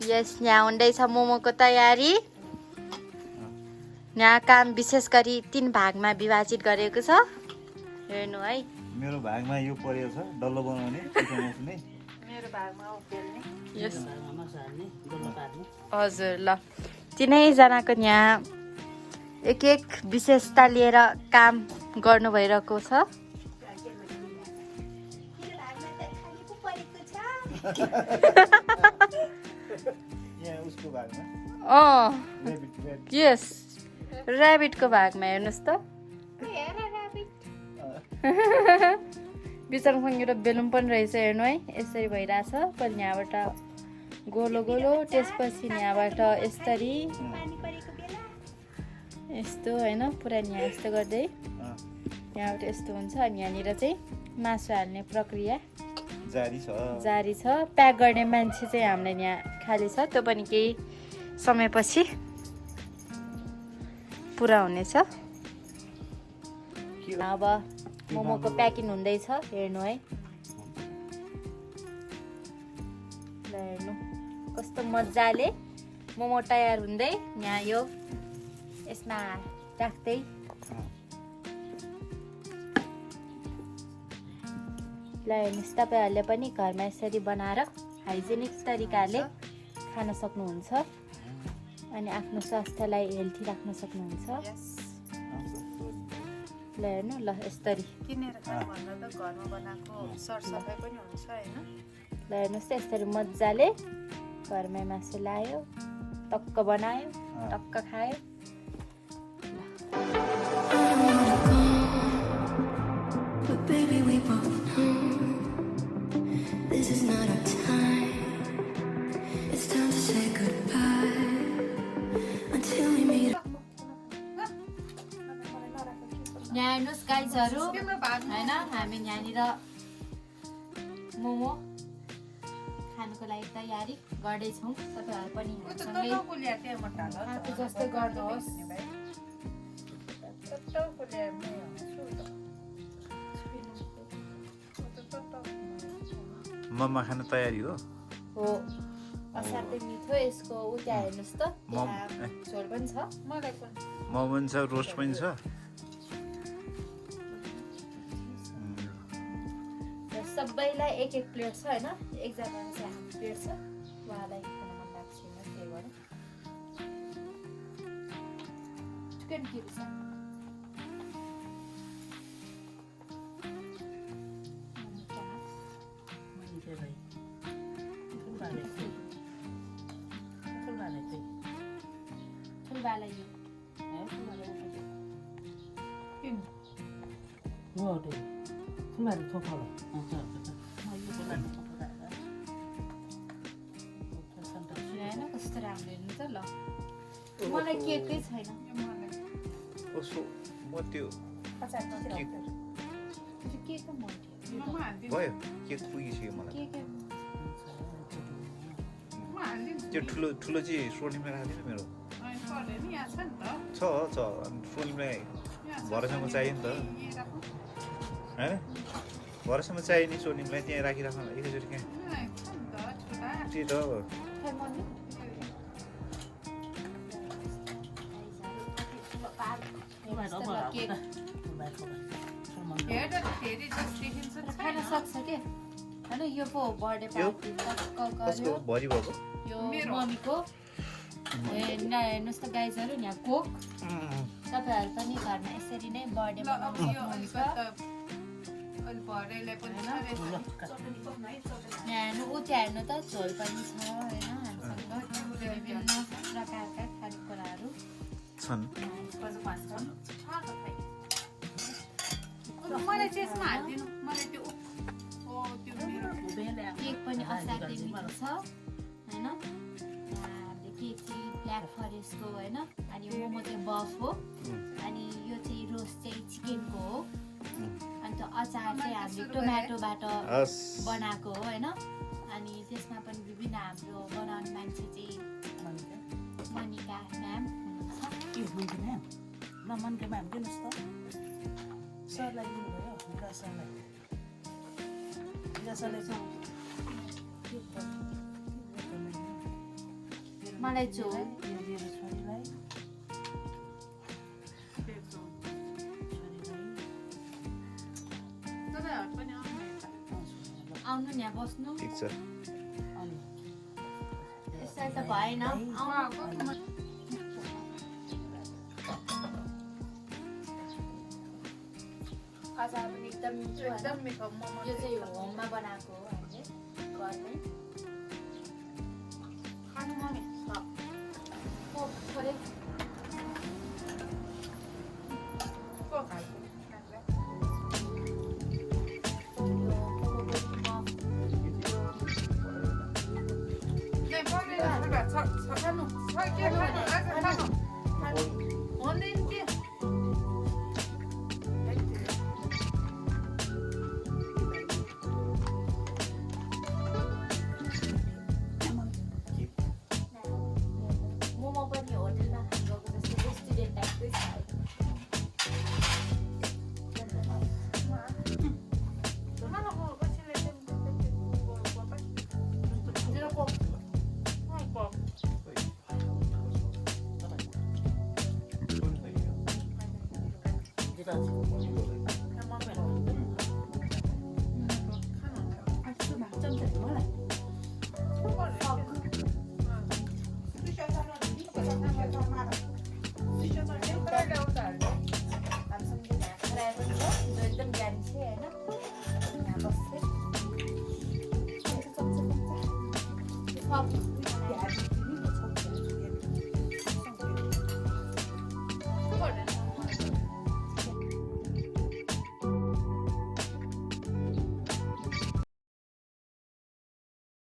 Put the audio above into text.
यस यहाँ हुँदैछ मोमोको तयारी यहाँ काम विशेष गरी 3 भागमा विभाजित गरेको छ हेर्नु है मेरो भागमा यो परेको छ डल्लो बनाउने पिठो मुस्ने मेरो भागमा उपेल्ने यस हजुर ल तीनैजनाको यहाँ एक विशेषता लिएर काम गर्नु भइरहेको छ यहाँ उसको भागमा यस ऱ्याबिटको भागमा हेर्नुहोस् त बिचरासँग एउटा बेलुन पनि रहेछ हेर्नु है यसरी भइरहेछ पनि यहाँबाट गोलो गोलो त्यसपछि यहाँबाट यसरी यस्तो होइन पुरा यहाँ यस्तो गर्दै यहाँबाट यस्तो हुन्छ अनि यहाँनिर चाहिँ मासु हाल्ने प्रक्रिया जारी छ प्याक गर्ने मान्छे चाहिँ हामीलाई यहाँ खाली छ त्यो पनि केही समयपछि पुरा हुनेछ अब मोमोको प्याकिङ हुँदैछ हेर्नु है ल हेर्नु कस्तो मजाले मोमो तयार हुँदै यहाँ यो यसमा राख्दै ल हेर्नुहोस् तपाईँहरूले पनि घरमा यसरी बनाएर हाइजेनिक तरिकाले खान सक्नुहुन्छ अनि आफ्नो स्वास्थ्यलाई हेल्थी राख्न सक्नुहुन्छ ल हेर्नु ल यसरी किनेर खानुभन्दा त घरमा बनाएको सरसफाइ पनि हुन्छ हैन ल हेर्नुहोस् त यसरी मजाले घरमै मासु ल्यायो टक्क बनायो टक्क खायो Baby, we both know this is not our time. It's time to say goodbye until we meet. यहाँ हेर्नुहोस् गाइजहरू होइन हामी यहाँनिर मोमो खानुको लागि तयारी गर्दैछौँ तपाईँहरू पनि जस्तै गर्नुहोस् मम्मा खान तयारी हो असाध्यै मिठो यसको उता हेर्नुहोस् त झोल पनि छ मोमो पनि छ रोस्ट पनि छ सबैलाई एक प्लेट छ होइन एकजनालाई चाहिँ हाफ प्लेट छ उहाँलाई खान मन लाग्छ त्यही भएर चिकन क्युब छ कस्तो राम्रो हेर्नु त ल मलाई केकै छैन भयो केक पुगिसक्यो मलाई त्यो ठुलो ठुलो चाहिँ सोनीमा राखिदिनु मेरो छ सोनीलाई भरेसम्म चाहियो नि त होइन भरेसम्म चाहियो नि सोनीलाई त्यहाँ राखिराख्नु एकैचोटि कहाँ त्यही त खान सक्छ के होइन यो पो बर्थडे पार्टी कसको भरि भएको यो मम्मीको हेर्नुहोस् त गाइजहरू यहाँ कोक तपाईँहरू पनि घरमा यसरी नै बर्थडे हेर्नु उता हेर्नु त झोल पनि छ होइन हामीसँग विभिन्न प्रकारका खानेकुराहरू छन् मलाई चाहिँ यसमा हालिदिनु मलाई त्यो केक पनि असाध्यै मिठो छ होइन हामीले केक चाहिँ ब्ल्याक फरेस्टको होइन अनि मोमो चाहिँ बफ हो अनि यो चाहिँ रोस्ट चाहिँ चिकनको हो अनि त्यो अचार चाहिँ हामीले टोमेटोबाट बनाएको हो होइन अनि त्यसमा पनि विभिन्न हाम्रो बनाउने मान्छे चाहिँ मनिका म्याम हुनुहुन्छ सरलाई दिनुभयो सरलाई मलाई चो आउनु नि यहाँ बस्नु ठिक छ यसलाई त भएन आउनु खाजा पनि एकदम मिठो एकदम मिठो मोमो यो चाहिँ होममा बनाएको हो हामीले घरमै खानु मम्मी थोरै को खाएको मोमो पनि होटलमा खाएको जस्तो रेस्टुरेन्ट टाइपकै छ एकदम जान्छे होइन यहाँ बस्छ